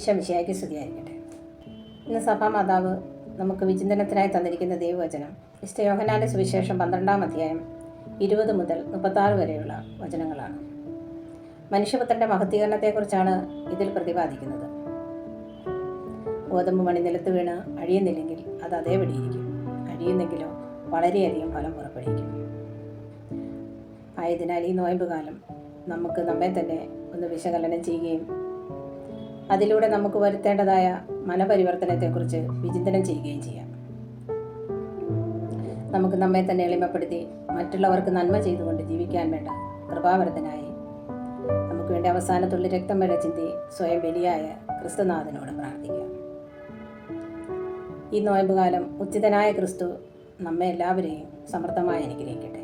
ഈശോ മിശിഹായ്ക്ക് സ്തുതിയായിരിക്കട്ടെ. ഇന്ന് സഭാമാതാവ് നമുക്ക് വിചിന്തനത്തിനായി തന്നിരിക്കുന്ന ദൈവവചനം വിശുദ്ധ യോഹന്നാന്റെ സുവിശേഷം 12-ാം അധ്യായം 20 മുതൽ 36 വരെയുള്ള വചനങ്ങളാണ്. മനുഷ്യപുത്രൻ്റെ മഹത്വീകരണത്തെക്കുറിച്ചാണ് ഇതിൽ പ്രതിപാദിക്കുന്നത്. ഗോതമ്പ് മണി നിലത്ത് വീണ് അഴിയുന്നില്ലെങ്കിൽ അത് അതേപടി ഇരിക്കും, അഴിയുന്നെങ്കിലോ വളരെയധികം ഫലം പുറപ്പെടുവിക്കും. ആയതിനാൽ ഈ നോയമ്പ് കാലം നമുക്ക് നമ്മെ തന്നെ ഒന്ന് വിശകലനം ചെയ്യുകയും അതിലൂടെ നമുക്ക് വരുത്തേണ്ടതായ മനപരിവർത്തനത്തെക്കുറിച്ച് വിചിന്തനം ചെയ്യുകയും ചെയ്യാം. നമുക്ക് നമ്മെ തന്നെ എളിമപ്പെടുത്തി മറ്റുള്ളവർക്ക് നന്മ ചെയ്തുകൊണ്ട് ജീവിക്കാൻ വേണ്ട കൃപാവരത്തിനായി നമുക്ക് വേണ്ടി അവസാനത്തുള്ള രക്തം വരെ ചിന്തി സ്വയം ബലിയായ ക്രിസ്തുനാഥനോട് പ്രാർത്ഥിക്കാം. ഈ നോയമ്പ് കാലം ഉചിതനായ ക്രിസ്തു നമ്മെ എല്ലാവരെയും സമൃദ്ധമായി അനുഗ്രഹിക്കട്ടെ.